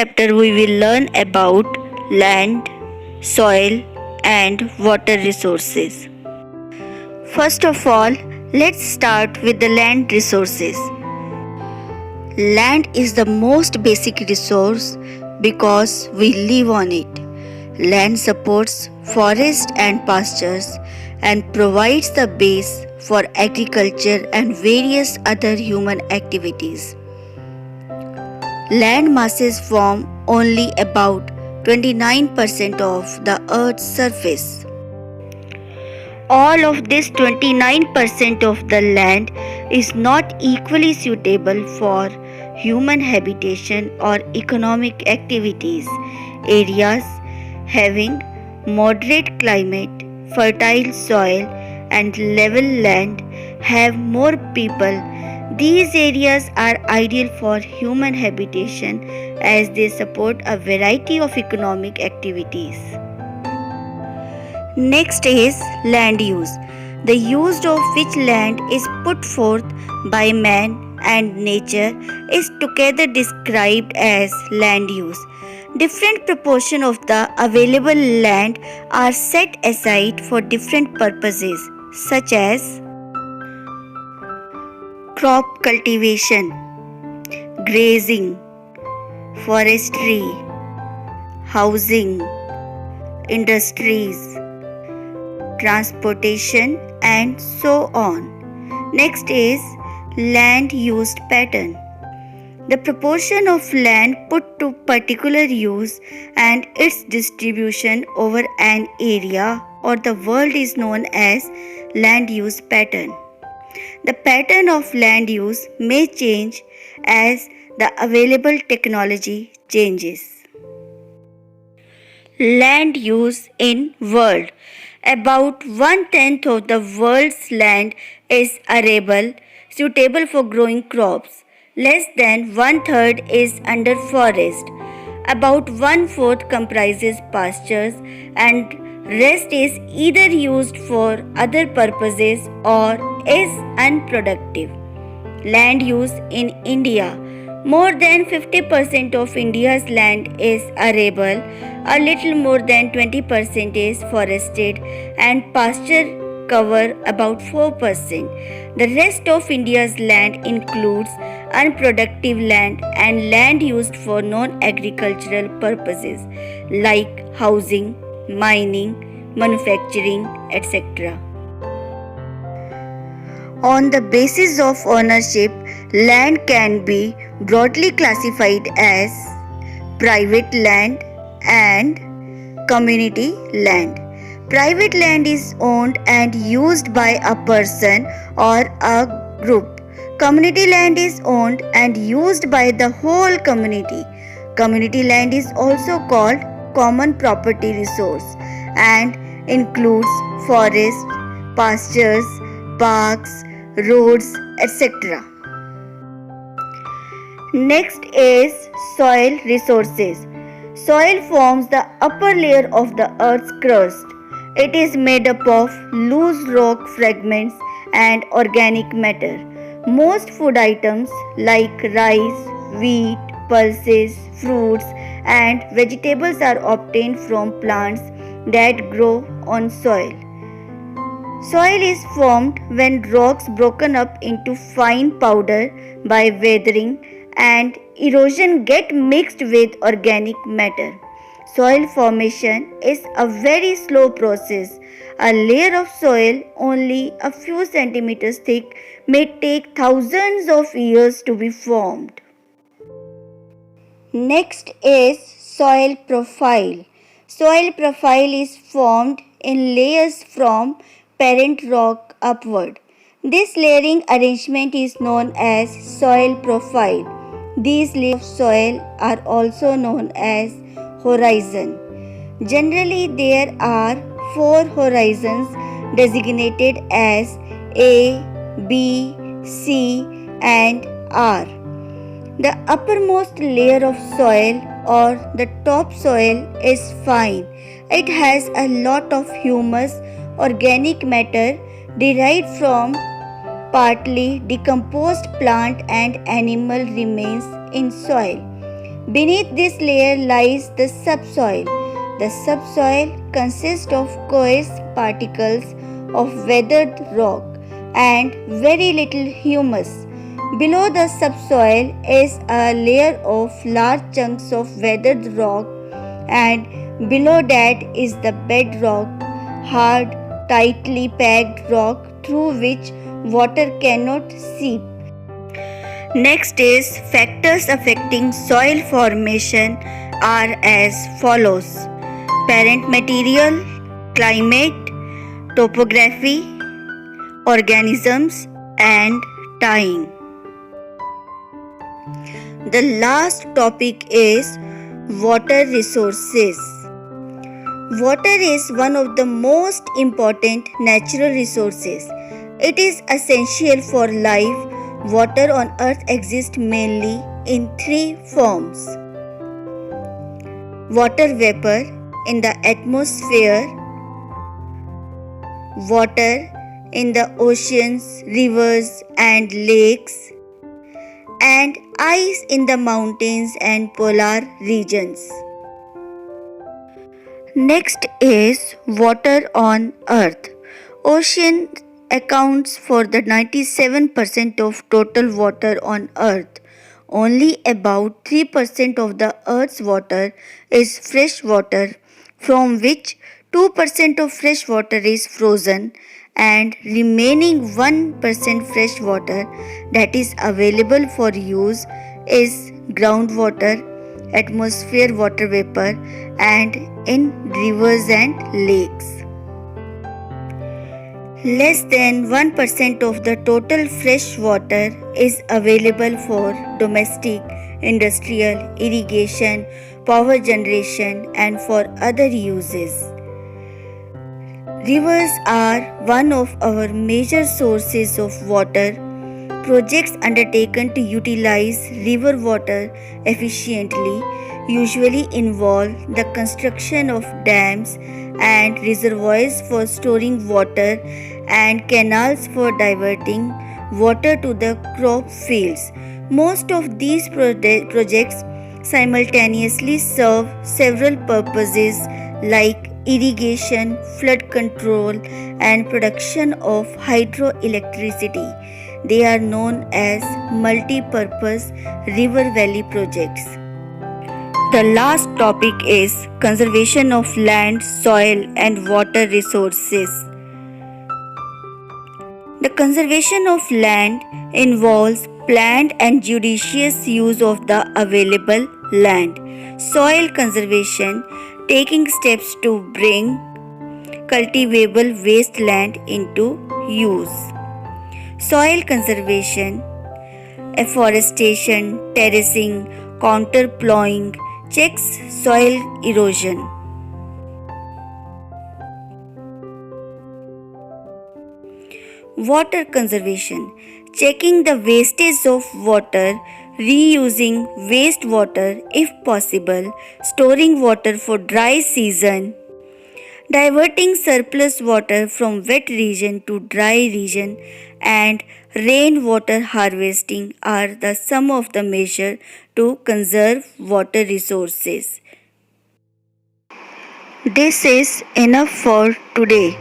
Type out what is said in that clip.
chapter, we will learn about land, soil, and water resources. First of all, let's start with the land resources. Land is the most basic resource because we live on it. Land supports forests and pastures and provides the base for agriculture and various other human activities. Land masses form only about 29% of the Earth's surface. All of this 29% of the land is not equally suitable for human habitation or economic activities. Areas having moderate climate, fertile soil, and level land have more people. These areas are ideal for human habitation as they support a variety of economic activities. Next is land use. The use of which land is put forth by man and nature is together described as land use. Different proportion of the available land are set aside for different purposes such as crop cultivation, grazing, forestry, housing, industries, transportation, and so on. Next is land used pattern. The proportion of land put to particular use and its distribution over an area or the world is known as land use pattern. The pattern of land use may change as the available technology changes. Land use in world. About 1/10 of the world's land is arable, suitable for growing crops. Less than 1/3 is under forest. About 1/4 comprises pastures and rest is either used for other purposes or is unproductive. Land use in India. More than 50% of India's land is arable, a little more than 20% is forested, and pasture cover about 4%. The rest of India's land includes unproductive land and land used for non-agricultural purposes like housing, mining, manufacturing, etc. On the basis of ownership, land can be broadly classified as private land and community land. Private land is owned and used by a person or a group. Community land is owned and used by the whole community. Community land is also called common property resource and includes forests, pastures, parks, roads, etc. Next is soil resources. Soil forms the upper layer of the earth's crust. It is made up of loose rock fragments and organic matter. Most food items like rice, wheat, pulses, fruits, and vegetables are obtained from plants that grow on soil. Soil is formed when rocks broken up into fine powder by weathering and erosion get mixed with organic matter. Soil formation is a very slow process. A layer of soil only a few centimeters thick may take thousands of years to be formed. Next is soil profile. Soil profile is formed in layers from parent rock upward. This layering arrangement is known as soil profile. These layers of soil are also known as horizon. Generally, there are 4 horizons designated as A, B, C, and R. The uppermost layer of soil or the topsoil is fine. It has a lot of humus, organic matter derived from partly decomposed plant and animal remains in soil. Beneath this layer lies the subsoil. The subsoil consists of coarse particles of weathered rock and very little humus. Below the subsoil is a layer of large chunks of weathered rock, and below that is the bedrock, hard, tightly packed rock through which water cannot seep. Next is factors affecting soil formation are as follows: parent material, climate, topography, organisms, and time. The last topic is water resources. Water is one of the most important natural resources. It is essential for life. Water on earth exists mainly in three forms: water vapor in the atmosphere, water in the oceans, rivers, and lakes, and ice in the mountains and polar regions. Next is water on earth. Ocean accounts for the 97% of total water on earth. Only about 3% of the earth's water is fresh water, from which 2% of fresh water is frozen, and remaining 1% fresh water that is available for use is groundwater, atmosphere water vapor, and in rivers and lakes. Less than 1% of the total fresh water is available for domestic, industrial, irrigation, power generation, and for other uses. Rivers are one of our major sources of water. Projects undertaken to utilize river water efficiently usually involve the construction of dams and reservoirs for storing water and canals for diverting water to the crop fields. Most of these projects simultaneously serve several purposes like irrigation, flood control, and production of hydroelectricity. They are known as multi-purpose river valley projects. The last topic is conservation of land, soil, and water resources. The conservation of land involves planned and judicious use of the available land. Soil conservation, taking steps to bring cultivable wasteland into use. Soil conservation, afforestation, terracing, counter-plowing checks soil erosion. Water conservation, checking the wastage of water, reusing wastewater if possible, storing water for dry season, diverting surplus water from wet region to dry region, and rainwater harvesting are the some of the measures to conserve water resources. This is enough for today.